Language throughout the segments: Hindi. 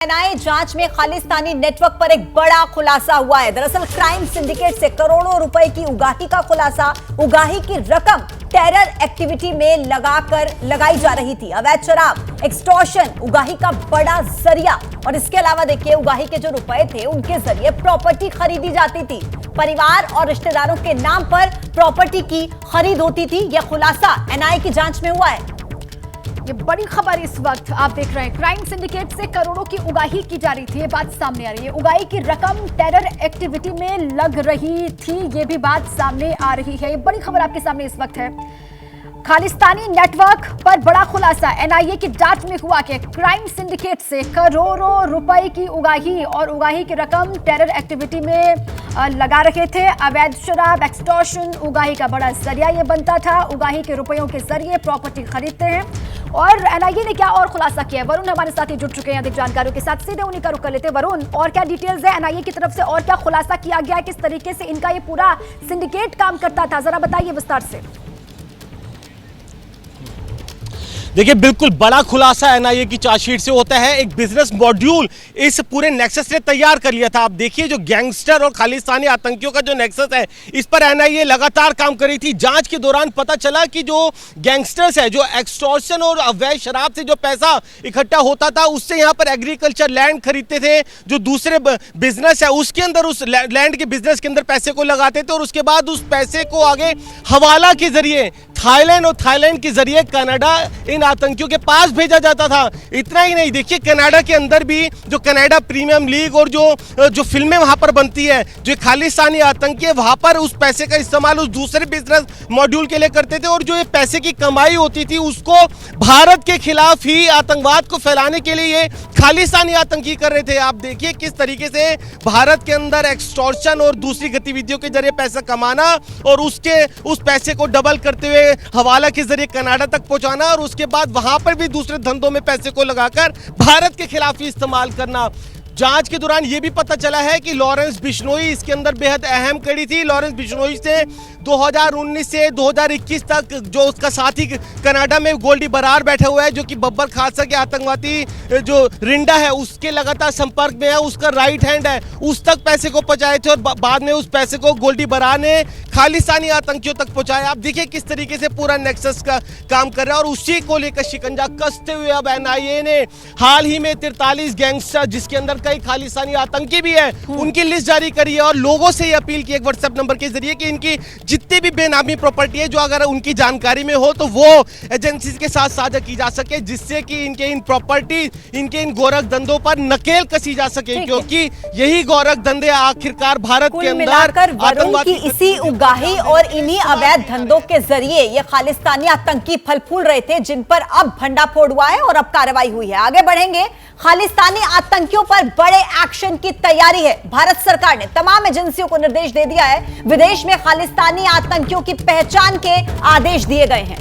एनआईए जांच में खालिस्तानी नेटवर्क पर एक बड़ा खुलासा हुआ है। दरअसल क्राइम सिंडिकेट से करोड़ों रुपए की उगाही का खुलासा। उगाही की रकम टेरर एक्टिविटी में लगाई जा रही थी। अवैध शराब, एक्सटॉर्शन उगाही का बड़ा जरिया। और इसके अलावा देखिए, उगाही के जो रुपए थे उनके जरिए प्रॉपर्टी खरीदी जाती थी। परिवार और रिश्तेदारों के नाम पर प्रॉपर्टी की खरीद होती थी। यह खुलासा एनआईए की जांच में हुआ है। ये बड़ी खबर इस वक्त आप देख रहे हैं। क्राइम सिंडिकेट से करोड़ों की उगाही की जा रही थी, ये बात सामने आ रही है। उगाही की रकम टेरर एक्टिविटी में लग रही थी, ये भी बात सामने आ रही है। ये बड़ी खबर आपके सामने इस वक्त है। खालिस्तानी नेटवर्क पर बड़ा खुलासा। एनआईए की जांच में हुआ कि क्राइम सिंडिकेट से करोड़ों रुपए की उगाही और उगाही की रकम टेरर एक्टिविटी में लगा रखे थे। अवैध शराब, एक्सटॉर्शन उगाही का बड़ा जरिया ये बनता था। उगाही के रुपयों के जरिए प्रॉपर्टी खरीदते हैं। और एनआईए ने क्या और खुलासा किया है, वरुण हमारे साथ ही जुड़ चुके हैं अधिक जानकारियों के साथ। सीधे उन्हीं का रुख कर लेते हैं। वरुण, और क्या डिटेल्स है एनआईए की तरफ से, और क्या खुलासा किया गया है, किस तरीके से इनका ये पूरा सिंडिकेट काम करता था, जरा बताइए विस्तार से। देखिए, बिल्कुल बड़ा खुलासा एनआईए की चार्जशीट से होता है। एक बिजनेस मॉड्यूल इस पूरे नेक्सस ने तैयार कर लिया था। आप देखिए, जो गैंगस्टर और खालिस्तानी आतंकियों का जो नेक्सस है, इस पर एनआईए लगातार काम कर रही थी। जांच के दौरान पता चला कि जो गैंगस्टर्स है, जो एक्सटॉर्शन और अवैध शराब से जो पैसा इकट्ठा होता था, उससे यहाँ पर एग्रीकल्चर लैंड खरीदते थे। जो दूसरे बिजनेस है, उसके अंदर, उस लैंड के बिजनेस के अंदर पैसे को लगाते थे और उसके बाद उस पैसे को आगे हवाला के जरिए थाईलैंड और थाईलैंड के जरिए कनाडा इन आतंकियों के पास भेजा जाता था। इतना ही नहीं, देखिए कनाडा के अंदर भी जो कनाडा प्रीमियम लीग और जो फिल्में वहां पर बनती है, जो खालिस्तानी आतंकी है, वहां पर उस पैसे का इस्तेमाल उस दूसरे बिजनेस मॉड्यूल के लिए करते थे। और जो ये पैसे की कमाई होती थी, उसको भारत के खिलाफ ही आतंकवाद को फैलाने के लिए ये खालिस्तानी आतंकी कर रहे थे। आप देखिए किस तरीके से भारत के अंदर एक्सटॉर्शन और दूसरी गतिविधियों के जरिए पैसा कमाना और उस पैसे को डबल करते हुए हवाला के जरिए कनाडा तक पहुंचाना और उसके बाद वहां पर भी दूसरे धंधों में पैसे को लगाकर भारत के खिलाफ ही इस्तेमाल करना। जांच के दौरान यह भी पता चला है कि लॉरेंस बिश्नोई इसके अंदर बेहद अहम कड़ी थी। लॉरेंस बिश्नोई से 2019 से 2021 तक जो उसका साथी कनाडा में गोल्डी बरार बैठा हुआ है, जो कि बब्बर खालसा के आतंकवादी जो रिंडा है उसके लगातार संपर्क में है, उसका राइट हैंड है, उस तक पैसे को पहुंचाए थे और बाद में उस पैसे को गोल्डी बरार ने खालिस्तानी आतंकियों तक पहुंचाया। आप देखिए किस तरीके से पूरा नेक्सस का काम कर रहा है और उसी को लेकर शिकंजा कसते हुए अब एनआईए ने हाल ही में 43 गैंगस्टर, जिसके अंदर कई खालिस्तानी आतंकी भी है, उनकी लिस्ट जारी करी है और लोगों से ये अपील की एक व्हाट्सएप नंबर के जरिए कि इनकी जितनी भी बेनामी प्रॉपर्टी है, जो अगर उनकी जानकारी में हो तो वो एजेंसी के साथ साझा की जा सके, जिससे कि इनके इन प्रॉपर्टी, इनके इन गोरख धंधों पर नकेल कसी जा सके, क्योंकि यही गोरख धंधे आखिरकार भारत के अंदर आतंकवाद की इसी उगाही और इन्हीं अवैध धंधों के जरिए ये खालिस्तानी आतंकी फल फूल रहे थे, जिन पर अब भंडाफोड़ हुआ है और अब कार्रवाई हुई है। आगे बढ़ेंगे। खालिस्तानी आतंकियों पर बड़े एक्शन की तैयारी है। भारत सरकार ने तमाम एजेंसियों को निर्देश दे दिया है। विदेश में खालिस्तानी आतंकियों की पहचान के आदेश दिए गए हैं।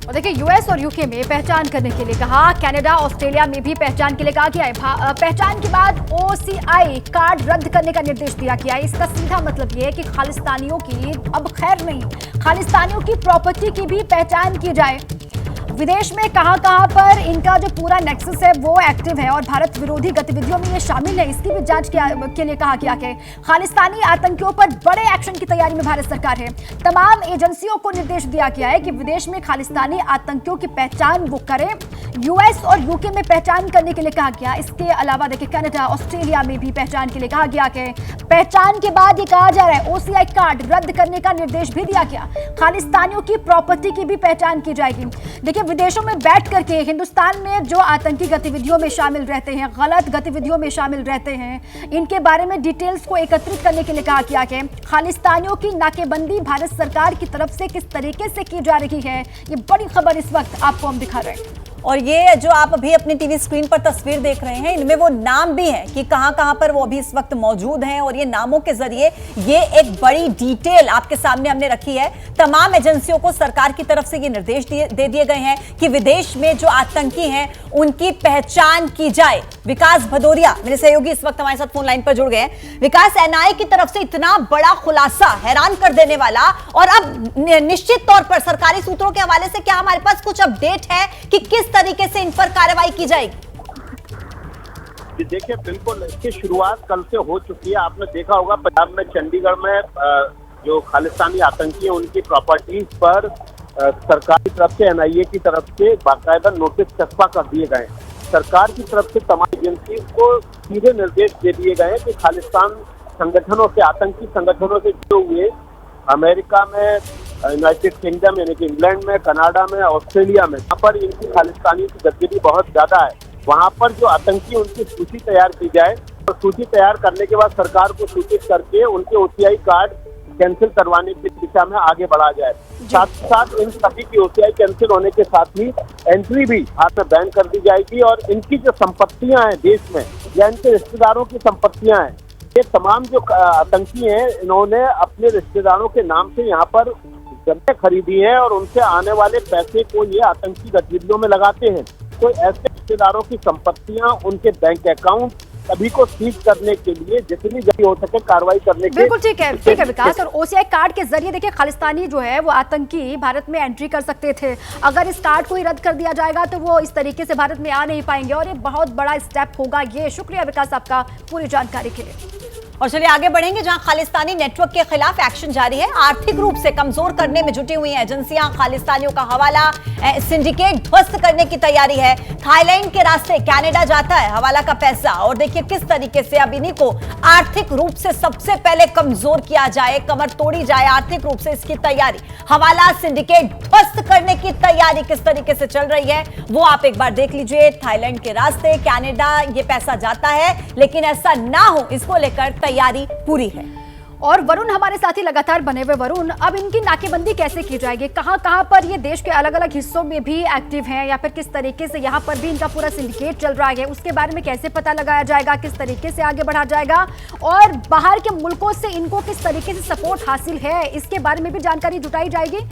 और देखिए, यूएस और यूके में पहचान करने के लिए कहा, कनाडा, ऑस्ट्रेलिया में भी पहचान के लिए कहा गया है। पहचान के बाद ओसीआई कार्ड रद्द करने का निर्देश दिया गया है। इसका सीधा मतलब यह है कि खालिस्तानियों की अब खैर नहीं, खालिस्तानियों की प्रॉपर्टी की भी पहचान की जाए। विदेश में कहां पर इनका जो पूरा नेक्सस है वो एक्टिव है और भारत विरोधी गतिविधियों में ये शामिल है, इसकी भी जांच के लिए कहा गया है। खालिस्तानी आतंकियों पर बड़े एक्शन की तैयारी में भारत सरकार है। तमाम एजेंसियों को निर्देश दिया गया है कि विदेश में खालिस्तानी आतंकियों की पहचान वो करें। यूएस और यूके में पहचान करने के लिए कहा गया। इसके अलावा देखिए, कनाडा, ऑस्ट्रेलिया में भी पहचान के लिए कहा गया है। पहचान के बाद ये कहा जा रहा है ओसीआई कार्ड रद्द करने का निर्देश भी दिया गया। खालिस्तानियों की प्रॉपर्टी की भी पहचान की जाएगी। देखिए, विदेशों में बैठ करके हिंदुस्तान में जो आतंकी गतिविधियों में शामिल रहते हैं, गलत गतिविधियों में शामिल रहते हैं, इनके बारे में डिटेल्स को एकत्रित करने के लिए कहा गया है। खालिस्तानियों की नाकेबंदी भारत सरकार की तरफ से किस तरीके से की जा रही है, ये बड़ी खबर इस वक्त आपको हम दिखा रहे हैं। और ये जो आप अभी अपनी टीवी स्क्रीन पर तस्वीर देख रहे हैं, इनमें वो नाम भी हैं कि कहां पर वो अभी इस वक्त मौजूद हैं। और ये नामों के जरिए ये एक बड़ी डिटेल आपके सामने हमने रखी है। तमाम एजेंसियों को सरकार की तरफ से ये निर्देश दे दिए गए हैं कि विदेश में जो आतंकी हैं उनकी पहचान की जाए। विकास भदौरिया मेरे सहयोगी इस वक्त हमारे साथ फोन लाइन पर जुड़ गए हैं। विकास, एनआईए की तरफ से इतना बड़ा खुलासा, हैरान कर देने वाला, और अब निश्चित तौर पर सरकारी सूत्रों के हवाले से क्या हमारे पास कुछ अपडेट है कि किस तरीके से इन पर कार्रवाई की जाएगी? जी देखिए, बिल्कुल इसकी शुरुआत कल से हो चुकी है। आपने देखा होगा पंजाब में, चंडीगढ़ में जो खालिस्तानी आतंकी है उनकी प्रॉपर्टीज पर सरकार की तरफ से, एनआईए की तरफ से बाकायदा नोटिस चस्पा कर दिए गए। सरकार की तरफ से तमाम एजेंसी को सीधे निर्देश दे दिए गए हैं कि खालिस्तान संगठनों से, आतंकी संगठनों से जुड़े हुए अमेरिका में, यूनाइटेड किंगडम यानी कि इंग्लैंड में, कनाडा में, ऑस्ट्रेलिया में, यहाँ पर इनकी खालिस्तानी की गतिविधि बहुत ज्यादा है। वहाँ पर जो आतंकी, उनकी सूची तैयार की जाए और सूची तैयार करने के बाद सरकार को सूचित करके उनके ओसीआई कार्ड कैंसिल करवाने की दिशा में आगे बढ़ा जाए। साथ ही साथ इन सभी की ओसीआई कैंसिल होने के साथ ही एंट्री भी भारत में बैन कर दी जाएगी और इनकी जो संपत्तियां हैं देश में या इनके रिश्तेदारों की संपत्तियां हैं, ये तमाम जो आतंकी हैं इन्होंने अपने रिश्तेदारों के नाम से यहाँ पर जमीनें खरीदी हैं और उनसे आने वाले पैसे को ये आतंकी गतिविधियों में लगाते हैं। तो ऐसे रिश्तेदारों की संपत्तियां, उनके बैंक अकाउंट सभी को सीज करने के लिए जितनी जल्दी हो सके कार्रवाई करने के। बिल्कुल ठीक है विकास। और ओसीआई कार्ड के जरिए देखिए खालिस्तानी जो है वो आतंकी भारत में एंट्री कर सकते थे। अगर इस कार्ड को ही रद्द कर दिया जाएगा तो वो इस तरीके से भारत में आ नहीं पाएंगे और ये बहुत बड़ा स्टेप होगा ये। शुक्रिया विकास आपका पूरी जानकारी के लिए। और चलिए आगे बढ़ेंगे, जहां खालिस्तानी नेटवर्क के खिलाफ एक्शन जारी है। आर्थिक रूप से कमजोर करने में जुटी हुई एजेंसियां खालिस्तानियों का हवाला सिंडिकेट ध्वस्त करने की तैयारी है। थाईलैंड के रास्ते कनाडा जाता है हवाला का पैसा, और देखिए किस तरीके से अब इन्हीं को आर्थिक रूप से सबसे पहले कमजोर किया जाए, कमर तोड़ी जाए आर्थिक रूप से, इसकी तैयारी। हवाला सिंडिकेट ध्वस्त करने की तैयारी किस तरीके से चल रही है वो आप एक बार देख लीजिए। थाईलैंड के रास्ते कनाडा ये पैसा जाता है, लेकिन ऐसा ना हो इसको लेकर तैयारी पूरी है। और वरुण हमारे साथी लगातार बने हुए। वरुण, अब इनकी नाकेबंदी कैसे की जाएगी? कहां पर ये देश के अलग अलग हिस्सों में भी एक्टिव हैं या फिर किस तरीके से यहाँ पर भी इनका पूरा सिंडिकेट चल रहा है, उसके बारे में कैसे पता लगाया जाएगा, किस तरीके से आगे बढ़ा जाएगा और बाहर के मुल्कों से इनको किस तरीके से सपोर्ट हासिल है, इसके बारे में भी जानकारी जुटाई जाएगी?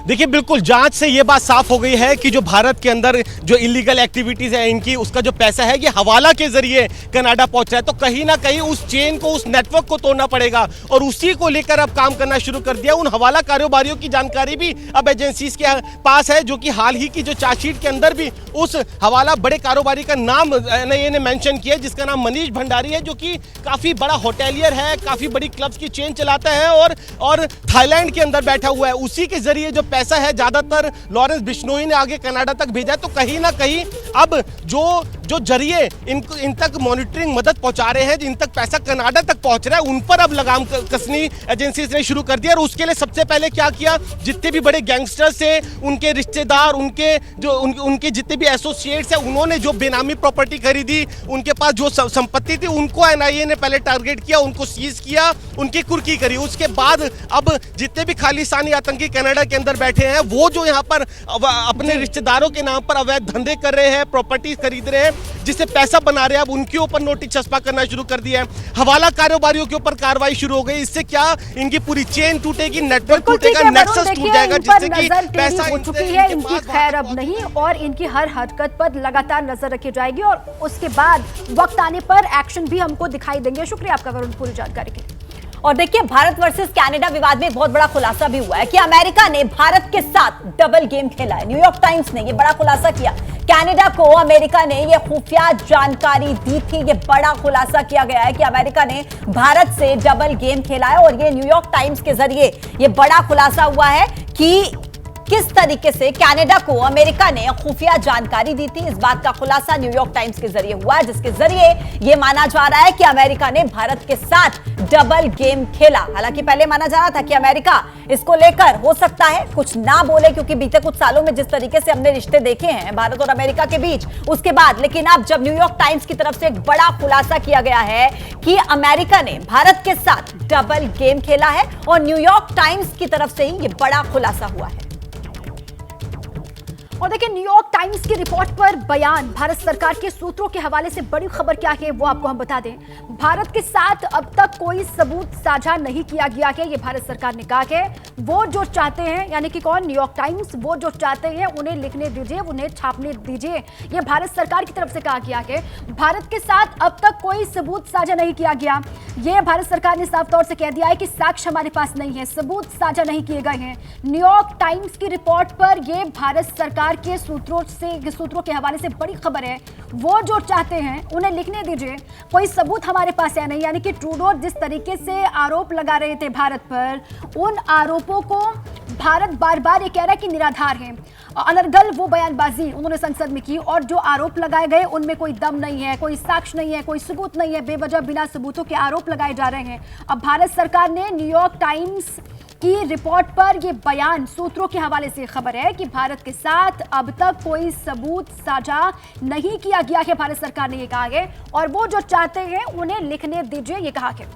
देखिए बिल्कुल जांच से ये बात साफ हो गई है कि जो भारत के अंदर जो इलीगल एक्टिविटीज है इनकी, उसका जो पैसा है ये हवाला के जरिए कनाडा पहुंच रहा है। तो कहीं ना कहीं उस चेन को, उस नेटवर्क को तोड़ना पड़ेगा और उसी को लेकर अब काम करना शुरू कर दिया। उन हवाला कारोबारियों की जानकारी भी अब एजेंसीज के पास है, जो कि हाल ही की जो चार्जशीट के अंदर भी उस हवाला बड़े कारोबारी का नाम एनआईए ने मेंशन किया, जिसका नाम मनीष भंडारी है, जो कि काफी बड़ा होटेलियर है, काफी बड़ी क्लब्स की चेन चलाता है और थाईलैंड के अंदर बैठा हुआ है। उसी के जरिए जो पैसा है ज्यादातर लॉरेंस बिश्नोई ने आगे कनाडा तक भेजा है। तो कहीं ना कहीं अब जो जरिए इन तक मॉनिटरिंग मदद पहुंचा रहे हैं, जिन तक पैसा कनाडा तक पहुंच रहा है, उन पर अब लगाम कसनी एजेंसीज ने शुरू कर दिया। और उसके लिए सबसे पहले क्या किया, जितने भी बड़े गैंगस्टर्स थे, उनके रिश्तेदार, उनके जितने भी एसोसिएट्स हैं, उन्होंने जो बेनामी प्रॉपर्टी खरीदी, उनके पास जो संपत्ति थी, उनको एनआईए ने पहले टारगेट किया, उनको सीज किया, उनकी कुर्की करी। उसके बाद अब जितने भी खालिस्तानी आतंकी कनाडा के अंदर बैठे हैं, वो जो यहाँ पर अपने रिश्तेदारों के नाम पर अवैध धंधे कर रहे हैं, प्रॉपर्टी खरीद रहे हैं, जिससे पैसा बना रहे हैं, अब उनके ऊपर नोटिस चस्पा करना शुरू कर दिया है। हवाला कारोबारियों के ऊपर कार्रवाई शुरू हो गई। इससे क्या इनकी पूरी चेन टूटेगी, नेटवर्क टूटेगा, नेक्सस टूट जाएगा, जिससे कि पैसा हो चुकी है इनकी खैर अब नहीं, और इनकी हर हरकत पर लगातार नजर रखी जाएगी और उसके बाद वक्त आने पर एक्शन भी हमको दिखाई देंगे। शुक्रिया आपका वरुण पूरी जानकारी के लिए। और देखिए भारत वर्सेस कनाडा विवाद में एक बहुत बड़ा खुलासा भी हुआ है कि अमेरिका ने भारत के साथ डबल गेम खेला है। न्यूयॉर्क टाइम्स ने यह बड़ा खुलासा किया। कनाडा को अमेरिका ने यह खुफिया जानकारी दी थी। यह बड़ा खुलासा किया गया है कि अमेरिका ने भारत से डबल गेम खेला है और यह न्यूयॉर्क टाइम्स के जरिए यह बड़ा खुलासा हुआ है कि किस तरीके से कनाडा को अमेरिका ने खुफिया जानकारी दी थी। इस बात का खुलासा न्यूयॉर्क टाइम्स के जरिए हुआ, जिसके जरिए यह माना जा रहा है कि अमेरिका ने भारत के साथ डबल गेम खेला। हालांकि पहले माना जा रहा था कि अमेरिका इसको लेकर हो सकता है कुछ ना बोले, क्योंकि बीते कुछ सालों में जिस तरीके से हमने रिश्ते देखे हैं भारत और अमेरिका के बीच, उसके बाद। लेकिन अब जब न्यूयॉर्क टाइम्स की तरफ से एक बड़ा खुलासा किया गया है कि अमेरिका ने भारत के साथ डबल गेम खेला है और न्यूयॉर्क टाइम्स की तरफ से ही यह बड़ा खुलासा हुआ है। और देखिए न्यूयॉर्क टाइम्स की रिपोर्ट पर बयान, भारत सरकार के सूत्रों के हवाले से बड़ी खबर क्या है वो आपको हम बता दें। भारत के साथ अब तक कोई सबूत साझा नहीं किया गया है, ये भारत सरकार ने कहा है। वो जो चाहते हैं, यानी कि कौन, न्यूयॉर्क टाइम्स, वो जो चाहते हैं उन्हें लिखने दीजिए, उन्हें छापने दीजिए, ये भारत सरकार की तरफ से कहा गया है। भारत के साथ अब तक कोई सबूत साझा नहीं किया गया, ये भारत सरकार ने साफ तौर से कह दिया है कि साक्ष्य हमारे पास नहीं है, सबूत साझा नहीं किए गए हैं। न्यूयॉर्क टाइम्स की रिपोर्ट पर यह भारत सरकार सरकार के सूत्रों के हवाले से बड़ी खबर है। वो जो चाहते हैं उन्हें लिखने दीजिए, कोई सबूत हमारे पास है नहीं। यानी कि ट्रूडो जिस तरीके से आरोप लगा रहे थे भारत पर, उन आरोपों को भारत बार बार ये कह रहा है कि निराधार है। अनर्गल वो बयानबाजी उन्होंने संसद में की, और जो आरोप लगाए गए उनमें कोई दम नहीं है, कोई साक्ष्य नहीं है, कोई सबूत नहीं है, बेवजह बिना सबूतों के आरोप लगाए जा रहे हैं। अब भारत सरकार ने न्यूयॉर्क टाइम्स की रिपोर्ट पर यह बयान, सूत्रों के हवाले से खबर है कि भारत के साथ अब तक कोई सबूत साझा नहीं किया गया है, भारत सरकार ने यह कहा है, और वो जो चाहते हैं उन्हें लिखने दीजिए, ये कहा है।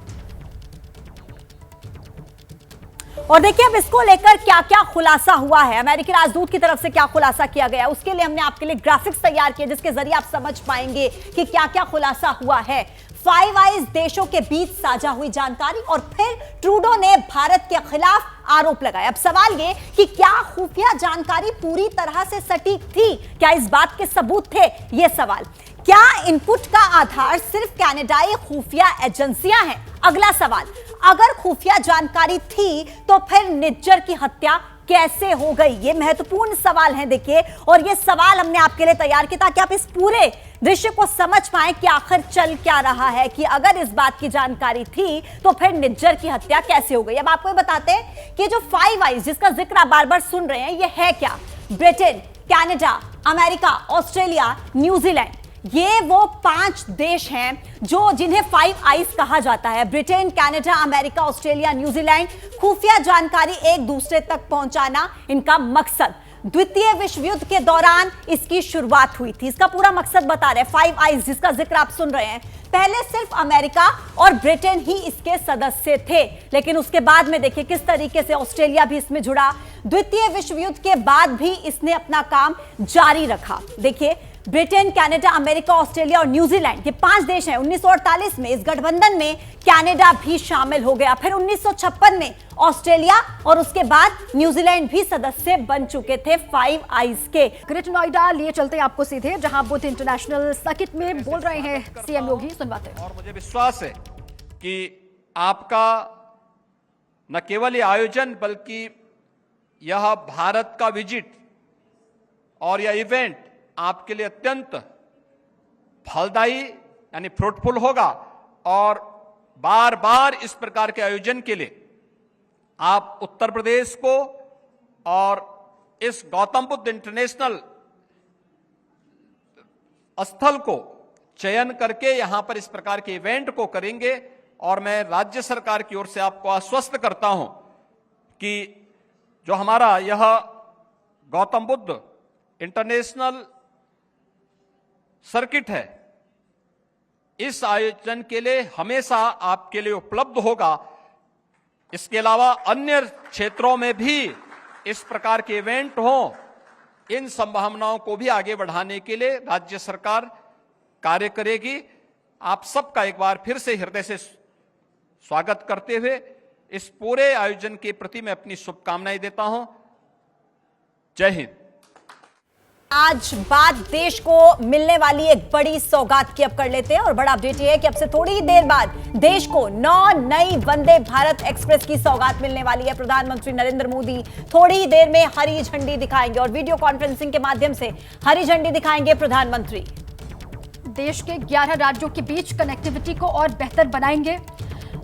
और देखिए अब इसको लेकर क्या क्या खुलासा हुआ है, अमेरिकी राजदूत की तरफ से क्या खुलासा किया गया, उसके लिए हमने आपके लिए ग्राफिक्स तैयार किए जिसके जरिए आप समझ पाएंगे कि क्या क्या खुलासा हुआ है। फाइव आइज देशों के बीच साझा हुई जानकारी और फिर ट्रूडो ने भारत के खिलाफ आरोप लगाए। अब सवाल ये कि क्या खुफिया जानकारी पूरी तरह से सटीक थी, क्या इस बात के सबूत थे, ये सवाल। क्या इनपुट का आधार सिर्फ कनाडाई खुफिया एजेंसियां हैं? अगला सवाल, अगर खुफिया जानकारी थी तो फिर निज्जर की हत्या कैसे हो गई? ये महत्वपूर्ण सवाल हैं देखिए, और ये सवाल हमने आपके लिए तैयार किया ताकि आप इस पूरे दृश्य को समझ पाएं कि आखिर चल क्या रहा है, कि अगर इस बात की जानकारी थी तो फिर निज्जर की हत्या कैसे हो गई। अब आपको ये बताते हैं कि जो फाइव आइज जिसका जिक्र आप बार बार सुन रहे हैं, ये है क्या? Britain, Canada, America, Australia, New Zealand, ये वो 5 देश हैं जो जिन्हें फाइव आइज कहा जाता है। Britain, Canada, America, Australia, New Zealand, खुफिया जानकारी एक दूसरे तक पहुंचाना इनका मकसद। द्वितीय विश्व युद्ध के दौरान इसकी शुरुआत हुई थी, इसका पूरा मकसद बता रहे हैं फाइव आइज जिसका जिक्र आप सुन रहे हैं। पहले सिर्फ अमेरिका और ब्रिटेन ही इसके सदस्य थे, लेकिन उसके बाद में देखिए किस तरीके से ऑस्ट्रेलिया भी इसमें जुड़ा। द्वितीय विश्व युद्ध के बाद भी इसने अपना काम जारी रखा। देखिए ब्रिटेन, कनाडा, अमेरिका, ऑस्ट्रेलिया और न्यूजीलैंड, ये 5 देश हैं। 1948 में इस गठबंधन में कनाडा भी शामिल हो गया, फिर 1956 में ऑस्ट्रेलिया और उसके बाद न्यूजीलैंड भी सदस्य बन चुके थे फाइव आइज के। ग्रेटर नोएडा लिए चलते हैं आपको सीधे, जहां बुद्ध इंटरनेशनल सर्किट में बोल रहे हैं सीएम योगी, सुनवाते हैं। और मुझे विश्वास है कि आपका न केवल ये आयोजन बल्कि यह भारत का विजिट और यह इवेंट आपके लिए अत्यंत फलदायी यानी फ्रूटफुल होगा, और बार बार इस प्रकार के आयोजन के लिए आप उत्तर प्रदेश को और इस गौतम बुद्ध इंटरनेशनल स्थल को चयन करके यहां पर इस प्रकार के इवेंट को करेंगे। और मैं राज्य सरकार की ओर से आपको आश्वस्त करता हूं कि जो हमारा यह गौतम बुद्ध इंटरनेशनल सर्किट है, इस आयोजन के लिए हमेशा आपके लिए उपलब्ध होगा। इसके अलावा अन्य क्षेत्रों में भी इस प्रकार के इवेंट हों, इन संभावनाओं को भी आगे बढ़ाने के लिए राज्य सरकार कार्य करेगी। आप सबका एक बार फिर से हृदय से स्वागत करते हुए इस पूरे आयोजन के प्रति मैं अपनी शुभकामनाएं देता हूं। जय हिंद। आज बात देश को मिलने वाली एक बड़ी सौगात की अब कर लेते हैं, और बड़ा अपडेट ये है कि अब से थोड़ी ही देर बाद देश को 9 नई वंदे भारत एक्सप्रेस की सौगात मिलने वाली है। प्रधानमंत्री नरेंद्र मोदी थोड़ी ही देर में हरी झंडी दिखाएंगे और वीडियो कॉन्फ्रेंसिंग के माध्यम से हरी झंडी दिखाएंगे प्रधानमंत्री। देश के 11 राज्यों के बीच कनेक्टिविटी को और बेहतर बनाएंगे,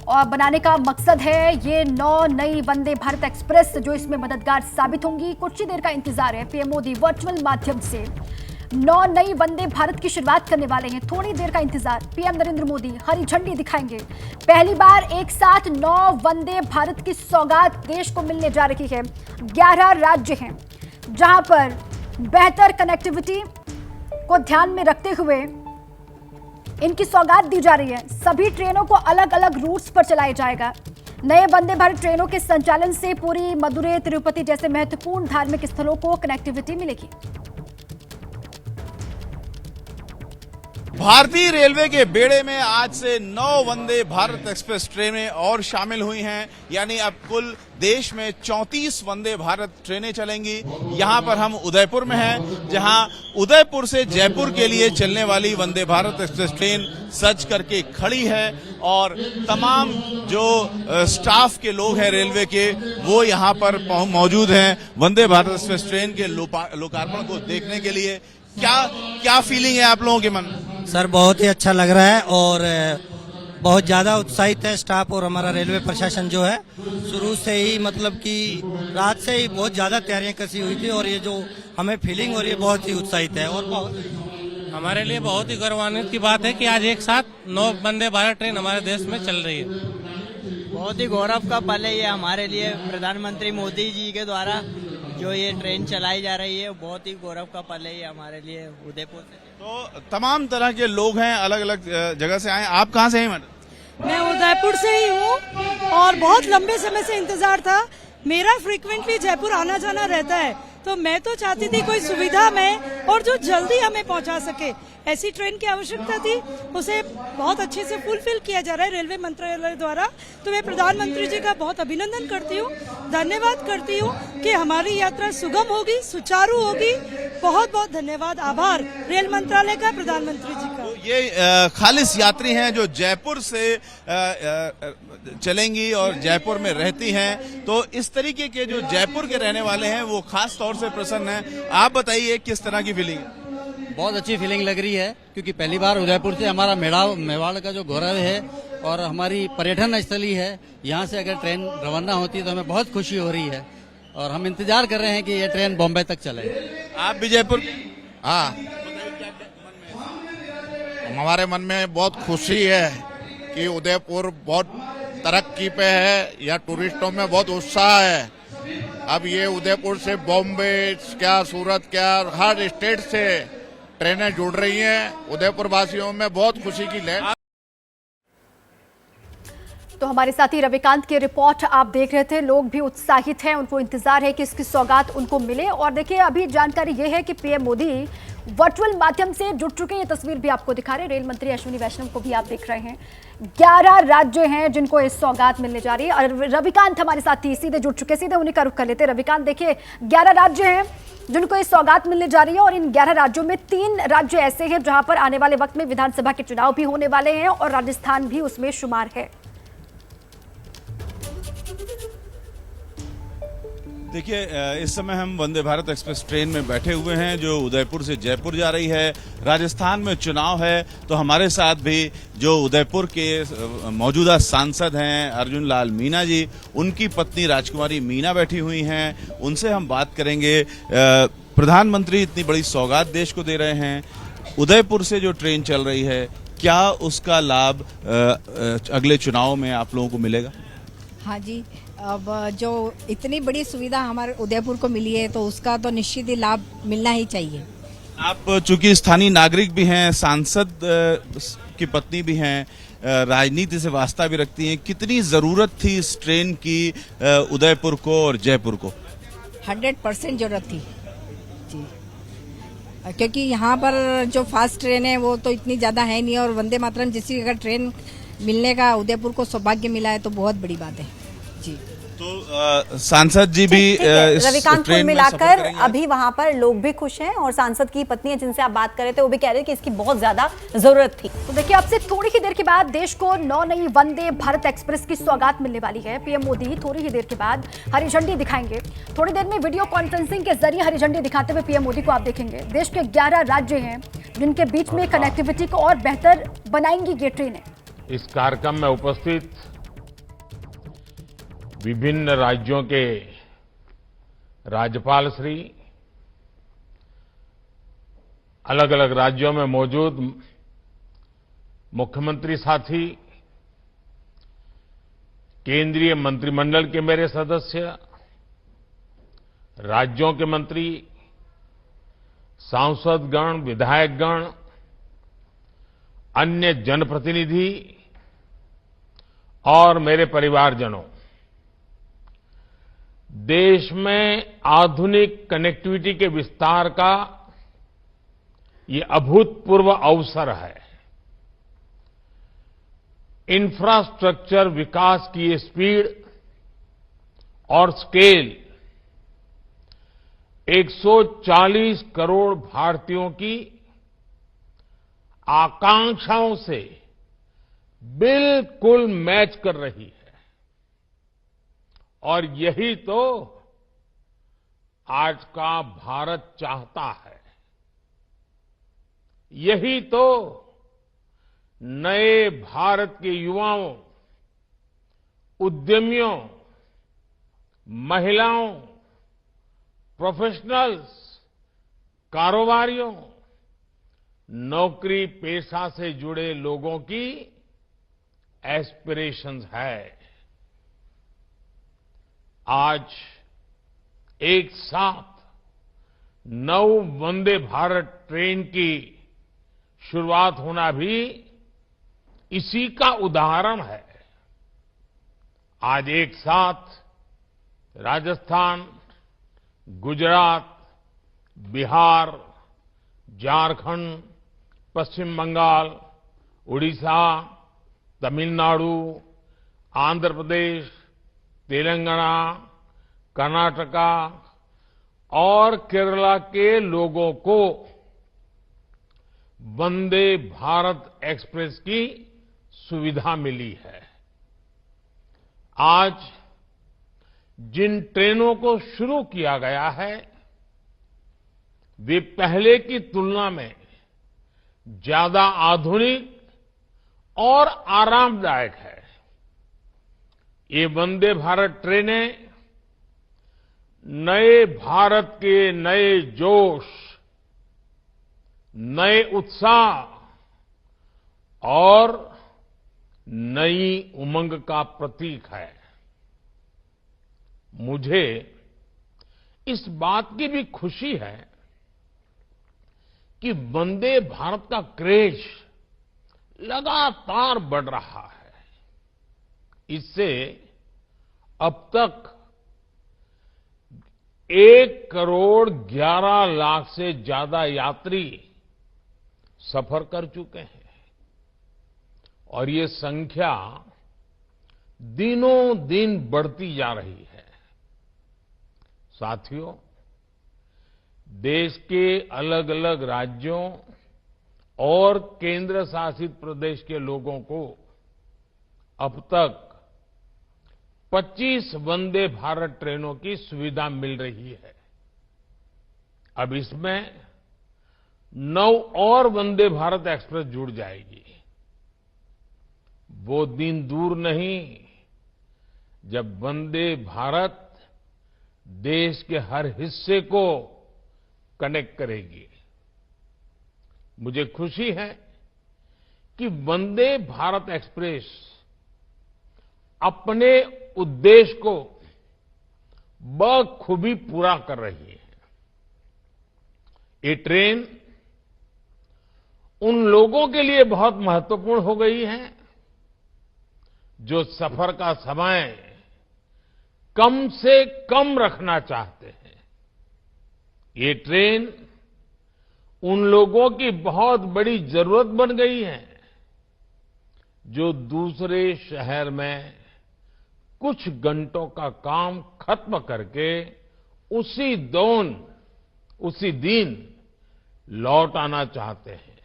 और बनाने का मकसद है ये 9 नई वंदे भारत एक्सप्रेस जो इसमें मददगार साबित होंगी। कुछ ही देर का इंतजार है, पीएम मोदी वर्चुअल माध्यम से 9 नई वंदे भारत की शुरुआत करने वाले हैं। थोड़ी देर का इंतजार, पीएम नरेंद्र मोदी हरी झंडी दिखाएंगे। पहली बार एक साथ 9 वंदे भारत की सौगात देश को मिलने जा रही है। 11 राज्य हैं जहां पर बेहतर कनेक्टिविटी को ध्यान में रखते हुए इनकी सौगात दी जा रही है। सभी ट्रेनों को अलग अलग रूट्स पर चलाया जाएगा। नए वंदे भारत ट्रेनों के संचालन से पूरी मदुरै, तिरुपति जैसे महत्वपूर्ण धार्मिक स्थलों को कनेक्टिविटी मिलेगी। भारतीय रेलवे के बेड़े में आज से 9 वंदे भारत एक्सप्रेस ट्रेनें और शामिल हुई हैं, यानी अब कुल देश में 34 वंदे भारत ट्रेनें चलेंगी। यहां पर हम उदयपुर में हैं, जहां उदयपुर से जयपुर के लिए चलने वाली वंदे भारत एक्सप्रेस ट्रेन सज करके खड़ी है और तमाम जो स्टाफ के लोग हैं रेलवे के, वो यहां पर मौजूद हैं वंदे भारत एक्सप्रेस ट्रेन के लोकार्पण को देखने के लिए। क्या फीलिंग है आप लोगों के मन में? सर बहुत ही अच्छा लग रहा है और बहुत ज्यादा उत्साहित है स्टाफ और हमारा रेलवे प्रशासन जो है शुरू से ही, मतलब कि रात से ही बहुत ज्यादा तैयारियां कसी हुई थी और ये जो हमें फीलिंग हो रही है बहुत ही उत्साहित है। और हमारे लिए बहुत ही गौरवान्वित की बात है कि आज एक साथ 9 वंदे भारत ट्रेन हमारे देश में चल रही है। बहुत ही गौरव का पल है ये हमारे लिए। प्रधानमंत्री मोदी जी के द्वारा जो ये ट्रेन चलाई जा रही है, बहुत ही गौरव का पल है ये हमारे लिए उदयपुर से। तो तमाम तरह के लोग हैं, अलग अलग जगह से आए। आप कहाँ से हैं मैडम? मैं उदयपुर से ही हूँ और बहुत लंबे समय से इंतजार था। मेरा फ्रीक्वेंटली जयपुर आना जाना रहता है, तो मैं तो चाहती थी कोई सुविधा में और जो जल्दी हमें पहुंचा सके, ऐसी ट्रेन की आवश्यकता थी। उसे बहुत अच्छे से फुलफिल किया जा रहा है रेलवे मंत्रालय द्वारा। तो मैं प्रधानमंत्री जी का बहुत अभिनंदन करती हूँ, धन्यवाद करती हूँ कि हमारी यात्रा सुगम होगी, सुचारू होगी। बहुत बहुत धन्यवाद, आभार रेल मंत्रालय का, प्रधानमंत्री जी का। तो ये खालिस यात्री हैं जो जयपुर से चलेंगी और जयपुर में रहती हैं। तो इस तरीके के जो जयपुर के रहने वाले हैं वो खास तौर से प्रसन्न हैं। आप बताइए किस तरह की फीलिंग है? बहुत अच्छी फीलिंग लग रही है, क्योंकि पहली बार उदयपुर से हमारा मेवाड़ का जो गौरव है और हमारी पर्यटन स्थली है, यहाँ से अगर ट्रेन रवाना होती है तो हमें बहुत खुशी हो रही है और हम इंतजार कर रहे हैं कि ये ट्रेन बॉम्बे तक चले। आप भी जयपुर? हाँ, हमारे मन में बहुत खुशी है कि उदयपुर बहुत तरक्की पे है, या टूरिस्टों में बहुत उत्साह है। अब ये उदयपुर से बॉम्बे क्या, सूरत क्या, हर स्टेट से ट्रेनें जुड़ रही हैं। उदयपुर वासियों में बहुत खुशी की लहर। तो हमारे साथी रविकांत की रिपोर्ट आप देख रहे थे। लोग भी उत्साहित हैं, उनको इंतजार है कि इसकी सौगात उनको मिले। और देखिए अभी जानकारी ये है कि पीएम मोदी वर्चुअल माध्यम से जुड़ चुके हैं। ये तस्वीर भी आपको दिखा रहे हैं। रेल मंत्री अश्विनी वैष्णव को भी आप देख रहे हैं। 11 राज्य हैं जिनको इस सौगात मिलने जा रही है। और रविकांत हमारे साथी सीधे जुड़ चुके, सीधे उन्हीं का रुख कर लेते हैं। रविकांत, देखिए 11 राज्य हैं जिनको इस सौगात मिलने जा रही है और इन 11 राज्यों में 3 राज्य ऐसे हैं जहां पर आने वाले वक्त में विधानसभा के चुनाव भी होने वाले हैं और राजस्थान भी उसमें शुमार है। देखिए, इस समय हम वंदे भारत एक्सप्रेस ट्रेन में बैठे हुए हैं जो उदयपुर से जयपुर जा रही है। राजस्थान में चुनाव है, तो हमारे साथ भी जो उदयपुर के मौजूदा सांसद हैं अर्जुन लाल मीणा जी, उनकी पत्नी राजकुमारी मीणा बैठी हुई हैं। उनसे हम बात करेंगे। प्रधानमंत्री इतनी बड़ी सौगात देश को दे रहे हैं, उदयपुर से जो ट्रेन चल रही है, क्या उसका लाभ अगले चुनाव में आप लोगों को मिलेगा? हाँ जी, अब जो इतनी बड़ी सुविधा हमारे उदयपुर को मिली है तो उसका तो निश्चित ही लाभ मिलना ही चाहिए। आप चूंकि स्थानीय नागरिक भी हैं, सांसद की पत्नी भी हैं, राजनीति से वास्ता भी रखती हैं, कितनी जरूरत थी इस ट्रेन की उदयपुर को और जयपुर को? 100% जरूरत थी जी, क्योंकि यहाँ पर जो फास्ट ट्रेन है वो तो इतनी ज्यादा है नहीं और वंदे मातरम जैसी अगर ट्रेन मिलने का उदयपुर को सौभाग्य मिला है तो बहुत बड़ी बात है जी। तो सांसद जी भी रविकांत, कुल मिलाकर अभी वहां पर लोग भी खुश हैं और सांसद की पत्नी जिनसे आप बात कर रहे थे वो भी कह रहे हैं कि इसकी बहुत ज्यादा जरूरत थी। तो देखिए अब से थोड़ी ही देर के बाद देश को 9 नई वंदे भारत एक्सप्रेस की सौगात मिलने वाली है। पीएम मोदी थोड़ी ही देर के बाद हरी झंडी दिखाएंगे। थोड़ी देर में वीडियो कॉन्फ्रेंसिंग के जरिए हरी झंडी दिखाते हुए पीएम मोदी को आप देखेंगे। देश के 11 राज्य हैं जिनके बीच में कनेक्टिविटी को और बेहतर बनाएंगी ये ट्रेनें। इस कार्यक्रम में उपस्थित विभिन्न राज्यों के राज्यपाल श्री, अलग अलग राज्यों में मौजूद मुख्यमंत्री साथी, केंद्रीय मंत्रिमंडल के मेरे सदस्य, राज्यों के मंत्री, सांसदगण, विधायकगण, अन्य जनप्रतिनिधि और मेरे परिवारजनों, देश में आधुनिक कनेक्टिविटी के विस्तार का ये अभूतपूर्व अवसर है। इंफ्रास्ट्रक्चर विकास की ये स्पीड और स्केल 140 करोड़ भारतीयों की आकांक्षाओं से बिल्कुल मैच कर रही है। और यही तो आज का भारत चाहता है। यही तो नए भारत के युवाओं, उद्यमियों, महिलाओं, प्रोफेशनल्स, कारोबारियों, नौकरी पेशा से जुड़े लोगों की एस्पिरेशंस है। आज एक साथ 9 वंदे भारत ट्रेन की शुरुआत होना भी इसी का उदाहरण है। आज एक साथ राजस्थान, गुजरात, बिहार, झारखंड, पश्चिम बंगाल, उड़ीसा, तमिलनाडु, आंध्र प्रदेश, तेलंगाना, कर्नाटका और केरला के लोगों को वंदे भारत एक्सप्रेस की सुविधा मिली है। आज जिन ट्रेनों को शुरू किया गया है वे पहले की तुलना में ज्यादा आधुनिक और आरामदायक है। ये वंदे भारत ट्रेनें नए भारत के नए जोश, नए उत्साह और नई उमंग का प्रतीक है। मुझे इस बात की भी खुशी है कि वंदे भारत का क्रेज लगातार बढ़ रहा है। इससे अब तक 1,11,00,000 से ज्यादा यात्री सफर कर चुके हैं और ये संख्या दिनों दिन बढ़ती जा रही है। साथियों, देश के अलग अलग राज्यों और केंद्र शासित प्रदेश के लोगों को अब तक 25 वंदे भारत ट्रेनों की सुविधा मिल रही है। अब इसमें 9 और वंदे भारत एक्सप्रेस जुड़ जाएगी। वो दिन दूर नहीं जब वंदे भारत देश के हर हिस्से को कनेक्ट करेगी। मुझे खुशी है कि वंदे भारत एक्सप्रेस अपने उद्देश्य को बखूबी पूरा कर रही है। ये ट्रेन उन लोगों के लिए बहुत महत्वपूर्ण हो गई है जो सफर का समय कम से कम रखना चाहते हैं। ये ट्रेन उन लोगों की बहुत बड़ी जरूरत बन गई है जो दूसरे शहर में कुछ घंटों का काम खत्म करके उसी दिन लौट आना चाहते हैं।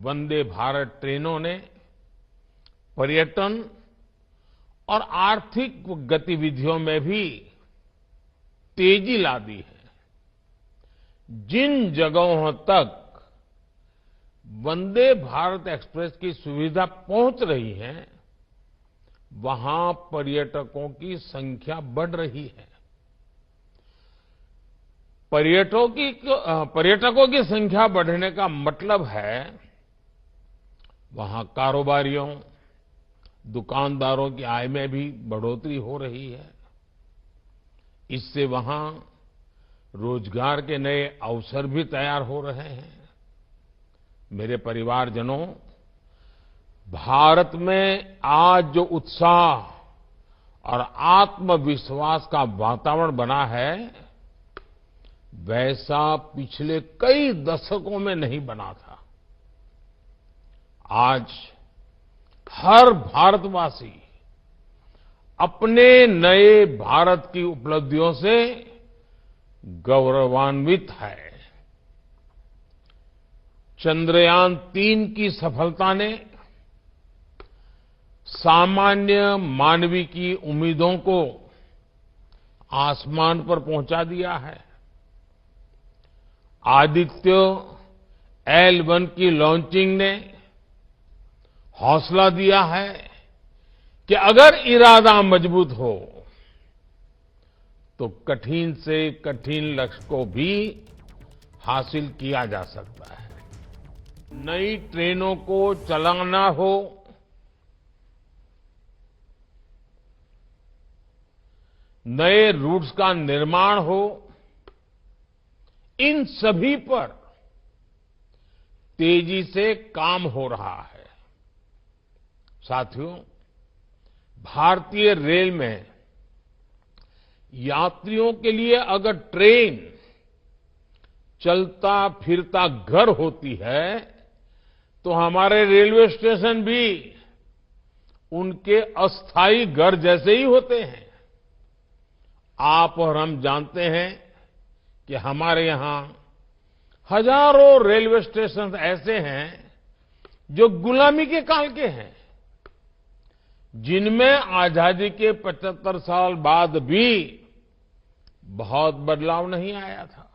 वंदे भारत ट्रेनों ने पर्यटन और आर्थिक गतिविधियों में भी तेजी ला दी है। जिन जगहों तक वंदे भारत एक्सप्रेस की सुविधा पहुंच रही है वहां पर्यटकों की संख्या बढ़ रही है। पर्यटकों की संख्या बढ़ने का मतलब है वहां कारोबारियों, दुकानदारों की आय में भी बढ़ोतरी हो रही है। इससे वहां रोजगार के नए अवसर भी तैयार हो रहे हैं। मेरे परिवारजनों, भारत में आज जो उत्साह और आत्मविश्वास का वातावरण बना है वैसा पिछले कई दशकों में नहीं बना था। आज हर भारतवासी अपने नए भारत की उपलब्धियों से गौरवान्वित है। चंद्रयान 3 की सफलता ने सामान्य मानवी की उम्मीदों को आसमान पर पहुंचा दिया है। आदित्य L1 की लॉन्चिंग ने हौसला दिया है कि अगर इरादा मजबूत हो तो कठिन से कठिन लक्ष्य को भी हासिल किया जा सकता है। नई ट्रेनों को चलाना हो, नए रूट्स का निर्माण हो, इन सभी पर तेजी से काम हो रहा है। साथियों, भारतीय रेल में यात्रियों के लिए अगर ट्रेन चलता फिरता घर होती है तो हमारे रेलवे स्टेशन भी उनके अस्थायी घर जैसे ही होते हैं। आप और हम जानते हैं कि हमारे यहां हजारों रेलवे स्टेशन ऐसे हैं जो गुलामी के काल के हैं, जिनमें आजादी के 75 साल बाद भी बहुत बदलाव नहीं आया था।